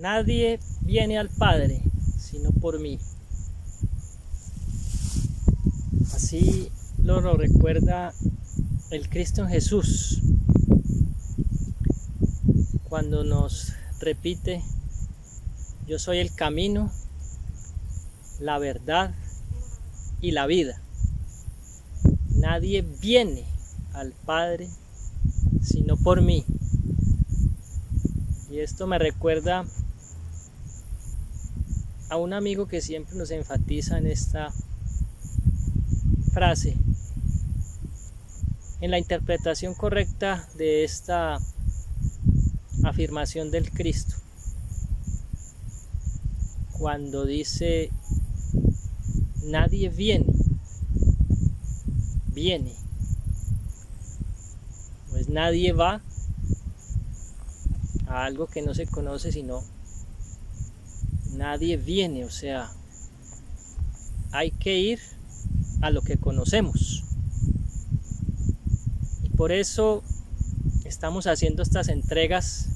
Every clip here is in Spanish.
Nadie viene al Padre sino por mí. Así lo recuerda el Cristo en Jesús cuando nos repite: yo soy el camino, la verdad y la vida. Nadie viene al Padre sino por mí. Y esto me recuerda a un amigo que siempre nos enfatiza en esta frase, en la interpretación correcta de esta afirmación del Cristo, cuando dice: nadie viene, pues nadie va a algo que no se conoce, sino nadie viene, o sea, hay que ir a lo que conocemos. Y por eso estamos haciendo estas entregas,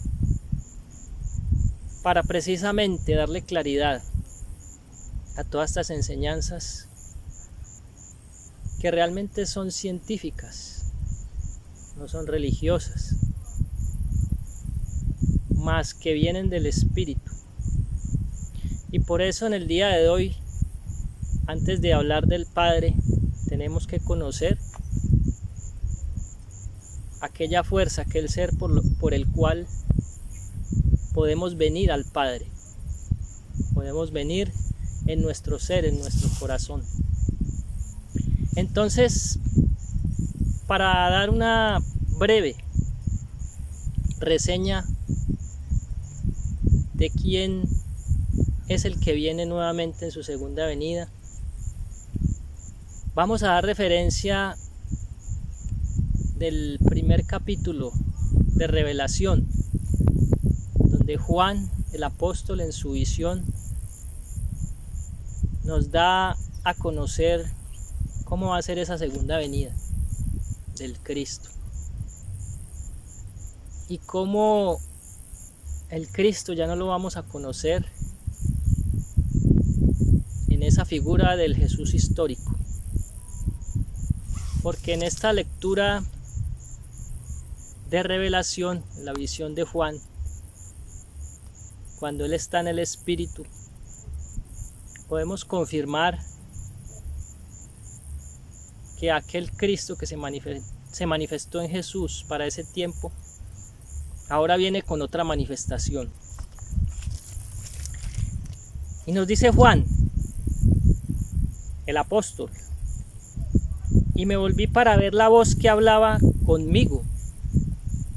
para precisamente darle claridad a todas estas enseñanzas que realmente son científicas, no son religiosas, más que vienen del Espíritu. Y por eso en el día de hoy, antes de hablar del Padre, tenemos que conocer aquella fuerza, aquel ser por el cual podemos venir al Padre, podemos venir en nuestro ser, en nuestro corazón. Entonces, para dar una breve reseña de quién es el que viene nuevamente en su segunda venida, vamos a dar referencia del primer capítulo de Revelación, donde Juan, el apóstol, en su visión nos da a conocer cómo va a ser esa segunda venida del Cristo y cómo el Cristo ya no lo vamos a conocer en esa figura del Jesús histórico, porque en esta lectura de Revelación, en la visión de Juan, cuando él está en el Espíritu, podemos confirmar que aquel Cristo que se manifestó en Jesús para ese tiempo, ahora viene con otra manifestación. Y nos dice Juan, el apóstol: y me volví para ver la voz que hablaba conmigo,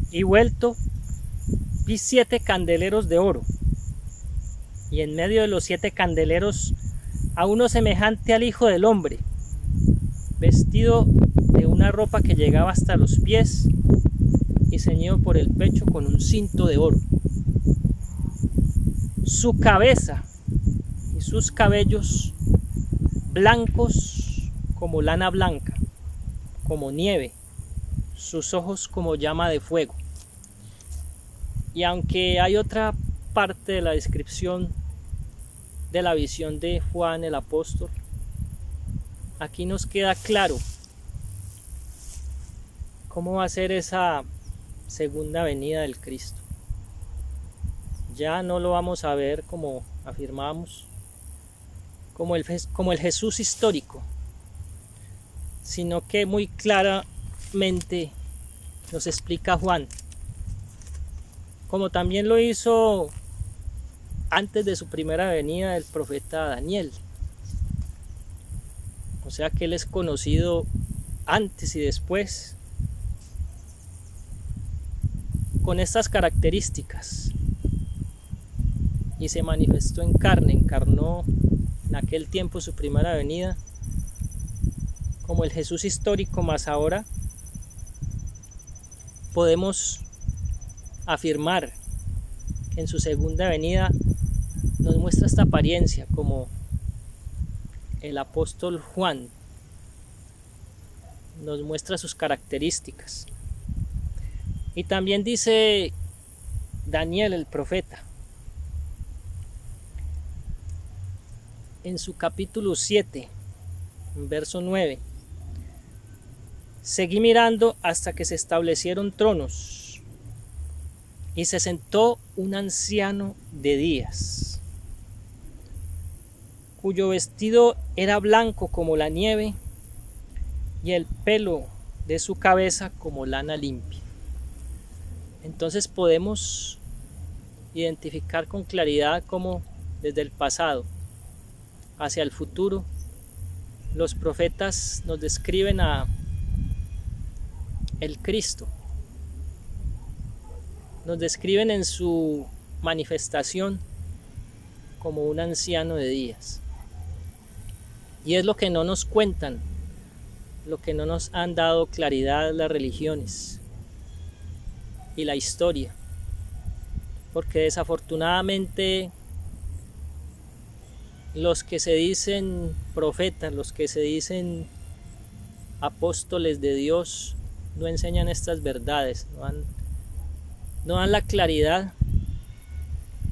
y vuelto vi 7 candeleros de oro, y en medio de los 7 candeleros a uno semejante al Hijo del Hombre, vestido de una ropa que llegaba hasta los pies y ceñido por el pecho con un cinto de oro. Su cabeza y sus cabellos blancos como lana blanca, como nieve, sus ojos como llama de fuego. Y aunque hay otra parte de la descripción de la visión de Juan el apóstol, aquí nos queda claro cómo va a ser esa segunda venida del Cristo. Ya no lo vamos a ver, como afirmamos, como el Jesús histórico, sino que muy claramente nos explica Juan, como también lo hizo antes de su primera venida el profeta Daniel. O sea que él es conocido antes y después con estas características, y se manifestó en carne, encarnó en aquel tiempo su primera venida como el Jesús histórico, más ahora podemos afirmar que en su segunda venida nos muestra esta apariencia como el apóstol Juan nos muestra sus características. Y también dice Daniel el profeta en su capítulo 7, verso 9. Seguí mirando hasta que se establecieron tronos y se sentó un anciano de días, cuyo vestido era blanco como la nieve y el pelo de su cabeza como lana limpia. Entonces podemos identificar con claridad cómo desde el pasado hacia el futuro los profetas nos describen a el Cristo, nos describen en su manifestación como un anciano de días. Y es lo que no nos cuentan, lo que no nos han dado claridad las religiones y la historia, porque desafortunadamente los que se dicen profetas, los que se dicen apóstoles de Dios, no enseñan estas verdades, no dan la claridad,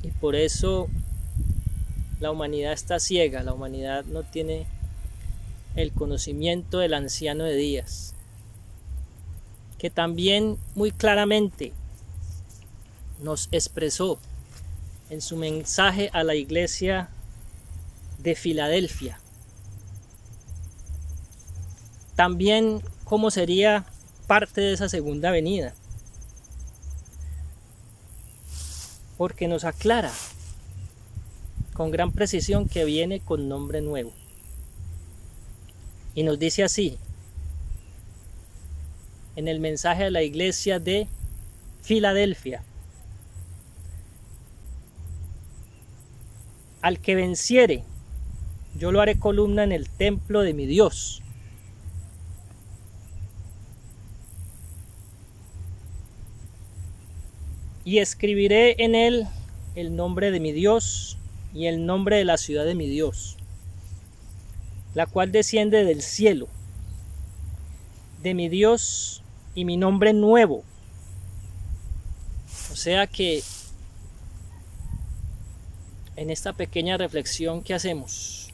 y por eso la humanidad está ciega, la humanidad no tiene el conocimiento del anciano de días, que también muy claramente nos expresó en su mensaje a la iglesia de Filadelfia también cómo sería parte de esa segunda venida, porque nos aclara con gran precisión que viene con nombre nuevo, y nos dice así en el mensaje a la iglesia de Filadelfia: al que venciere, yo lo haré columna en el templo de mi Dios, y escribiré en él el nombre de mi Dios y el nombre de la ciudad de mi Dios, la cual desciende del cielo, de mi Dios, y mi nombre nuevo. O sea que en esta pequeña reflexión que hacemos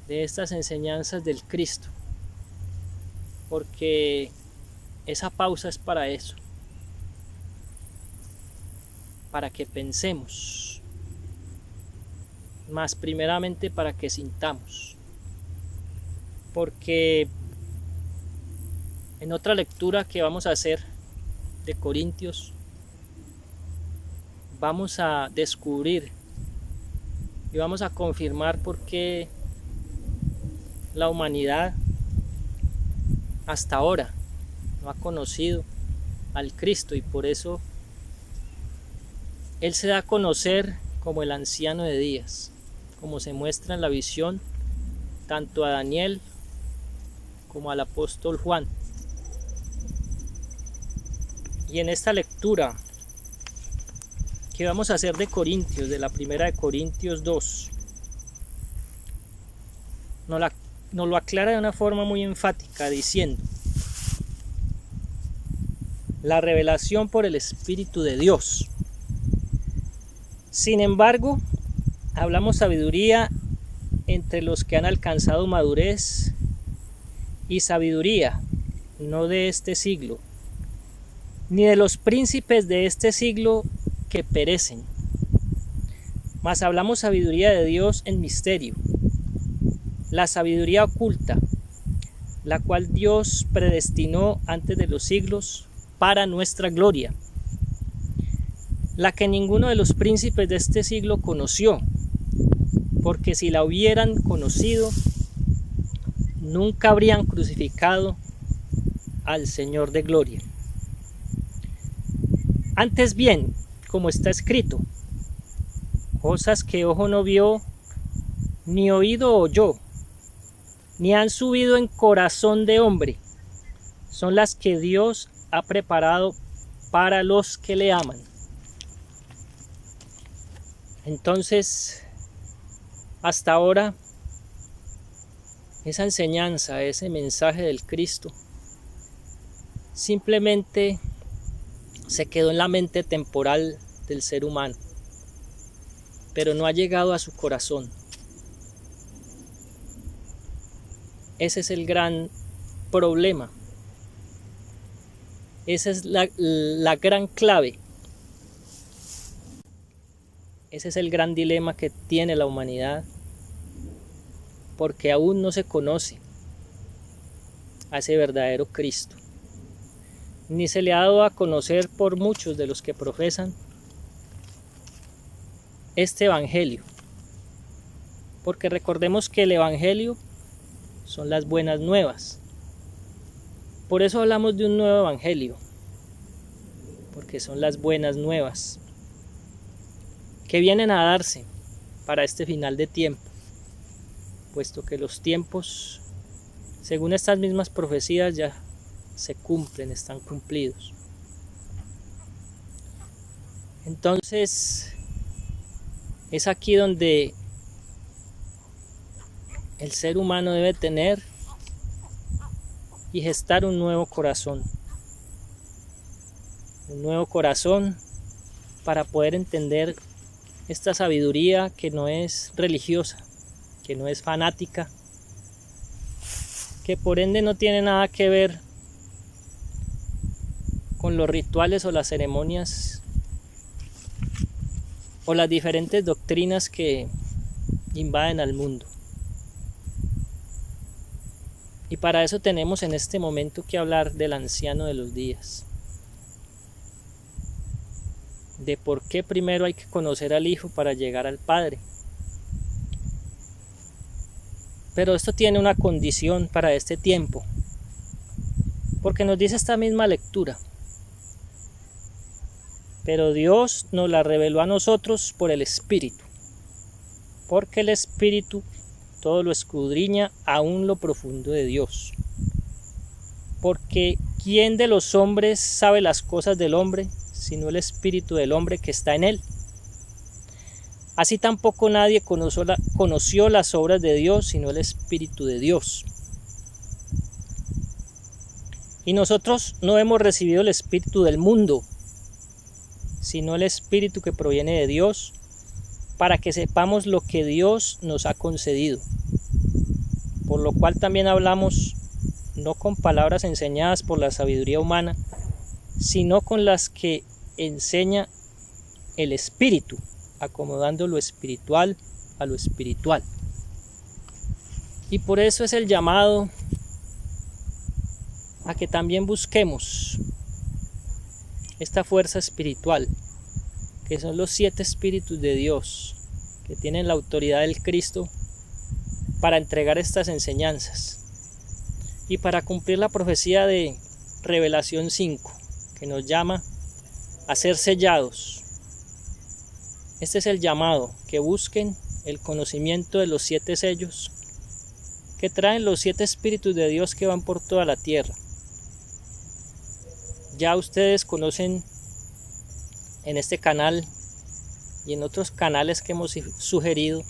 de estas enseñanzas del Cristo, porque esa pausa es para eso, para que pensemos, más primeramente para que sintamos, porque en otra lectura que vamos a hacer de Corintios vamos a descubrir y vamos a confirmar por qué la humanidad hasta ahora no ha conocido al Cristo, y por eso Él se da a conocer como el anciano de días, como se muestra en la visión tanto a Daniel como al apóstol Juan. Y en esta lectura que vamos a hacer de Corintios, de la primera de Corintios 2, nos lo aclara de una forma muy enfática, diciendo: la revelación por el Espíritu de Dios. Sin embargo, hablamos sabiduría entre los que han alcanzado madurez, y sabiduría no de este siglo, ni de los príncipes de este siglo que perecen, mas hablamos sabiduría de Dios en misterio, la sabiduría oculta, la cual Dios predestinó antes de los siglos para nuestra gloria, la que ninguno de los príncipes de este siglo conoció, porque si la hubieran conocido, nunca habrían crucificado al Señor de gloria. Antes bien, como está escrito, cosas que ojo no vio, ni oído oyó, ni han subido en corazón de hombre, son las que Dios ha preparado para los que le aman. Entonces, hasta ahora, esa enseñanza, ese mensaje del Cristo, simplemente se quedó en la mente temporal del ser humano, pero no ha llegado a su corazón. Ese es el gran problema. Esa es la gran clave. Ese es el gran dilema que tiene la humanidad, porque aún no se conoce a ese verdadero Cristo, ni se le ha dado a conocer por muchos de los que profesan este evangelio, porque recordemos que el evangelio son las buenas nuevas. Por eso hablamos de un nuevo evangelio, porque son las buenas nuevas que vienen a darse para este final de tiempo, puesto que los tiempos, según estas mismas profecías, ya se cumplen, están cumplidos. Entonces, es aquí donde el ser humano debe tener y gestar un nuevo corazón para poder entender esta sabiduría que no es religiosa, que no es fanática, que por ende no tiene nada que ver con los rituales o las ceremonias o las diferentes doctrinas que invaden al mundo. Y para eso tenemos en este momento que hablar del anciano de los días, de por qué primero hay que conocer al Hijo para llegar al Padre. Pero esto tiene una condición para este tiempo, porque nos dice esta misma lectura: pero Dios nos la reveló a nosotros por el Espíritu, porque el Espíritu todo lo escudriña aún lo profundo de Dios. Porque ¿quién de los hombres sabe las cosas del hombre, sino el Espíritu del hombre que está en él? Así tampoco nadie conoció las obras de Dios, sino el Espíritu de Dios. Y nosotros no hemos recibido el Espíritu del mundo, sino el Espíritu que proviene de Dios, para que sepamos lo que Dios nos ha concedido. Por lo cual también hablamos no con palabras enseñadas por la sabiduría humana, sino con las que enseña el Espíritu, acomodando lo espiritual a lo espiritual. Y por eso es el llamado a que también busquemos esta fuerza espiritual, que son los 7 espíritus de Dios, que tienen la autoridad del Cristo para entregar estas enseñanzas y para cumplir la profecía de Revelación 5, que nos llama a ser sellados. Este es el llamado, que busquen el conocimiento de los 7 sellos que traen los 7 espíritus de Dios que van por toda la tierra. Ya ustedes conocen en este canal y en otros canales que hemos sugerido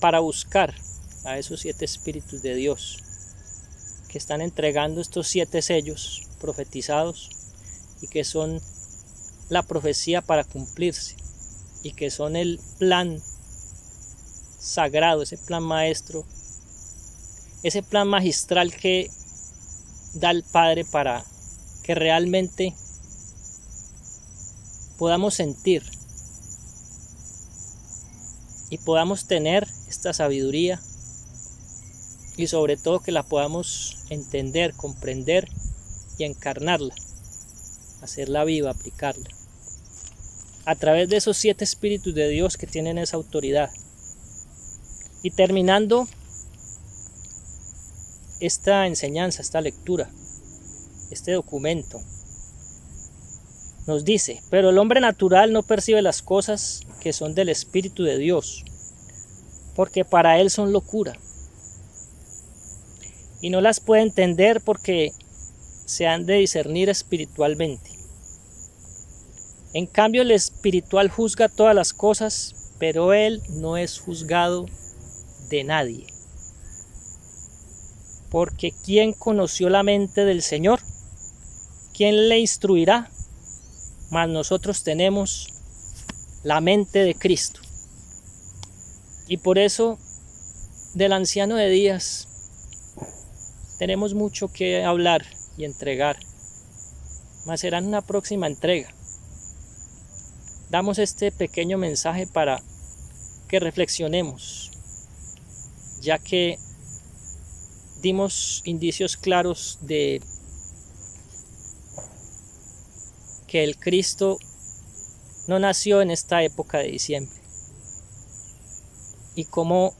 para buscar a esos 7 espíritus de Dios que están entregando estos 7 sellos profetizados y que son la profecía para cumplirse y que son el plan sagrado, ese plan maestro, ese plan magistral que da el Padre para que realmente podamos sentir y podamos tener esta sabiduría y sobre todo que la podamos entender, comprender y encarnarla, hacerla viva, aplicarla a través de esos 7 espíritus de Dios que tienen esa autoridad. Y terminando esta enseñanza, esta lectura, este documento, nos dice: pero el hombre natural no percibe las cosas que son del Espíritu de Dios, porque para él son locura, y no las puede entender porque se han de discernir espiritualmente. En cambio, el espiritual juzga todas las cosas, pero él no es juzgado de nadie. Porque ¿quién conoció la mente del Señor? ¿Quién le instruirá? Mas nosotros tenemos la mente de Cristo. Y por eso del anciano de días Tenemos mucho que hablar y entregar, mas será en una próxima entrega. Damos este pequeño mensaje para que reflexionemos, ya que dimos indicios claros de que el Cristo no nació en esta época de diciembre, y cómo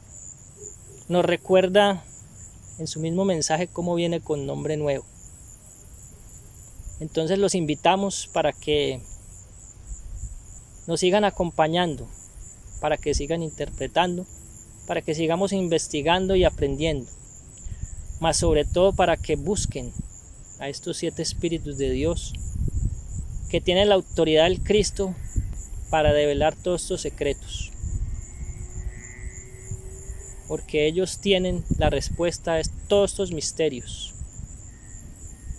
nos recuerda en su mismo mensaje cómo viene con nombre nuevo. Entonces los invitamos para que nos sigan acompañando, para que sigan interpretando, para que sigamos investigando y aprendiendo, mas sobre todo para que busquen a estos 7 espíritus de Dios que tienen la autoridad del Cristo para develar todos estos secretos, porque ellos tienen la respuesta a todos estos misterios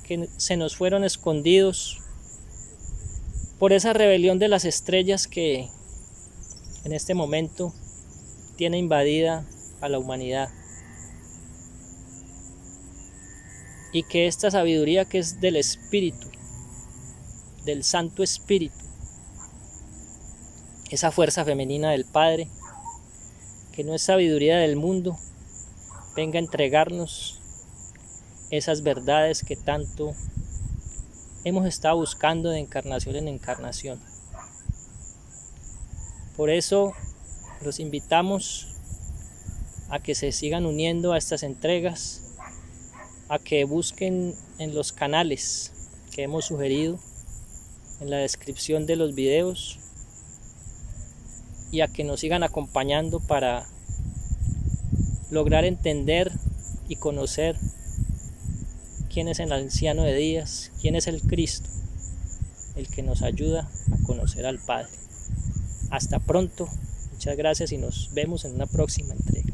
que se nos fueron escondidos por esa rebelión de las estrellas que en este momento tiene invadida a la humanidad, y que esta sabiduría que es del Espíritu, del Santo Espíritu, esa fuerza femenina del Padre, que no es sabiduría del mundo, venga a entregarnos esas verdades que tanto hemos estado buscando de encarnación en encarnación. Por eso los invitamos a que se sigan uniendo a estas entregas, a que busquen en los canales que hemos sugerido en la descripción de los videos, y a que nos sigan acompañando para lograr entender y conocer quién es el anciano de días, quién es el Cristo, el que nos ayuda a conocer al Padre. Hasta pronto, muchas gracias y nos vemos en una próxima entrega.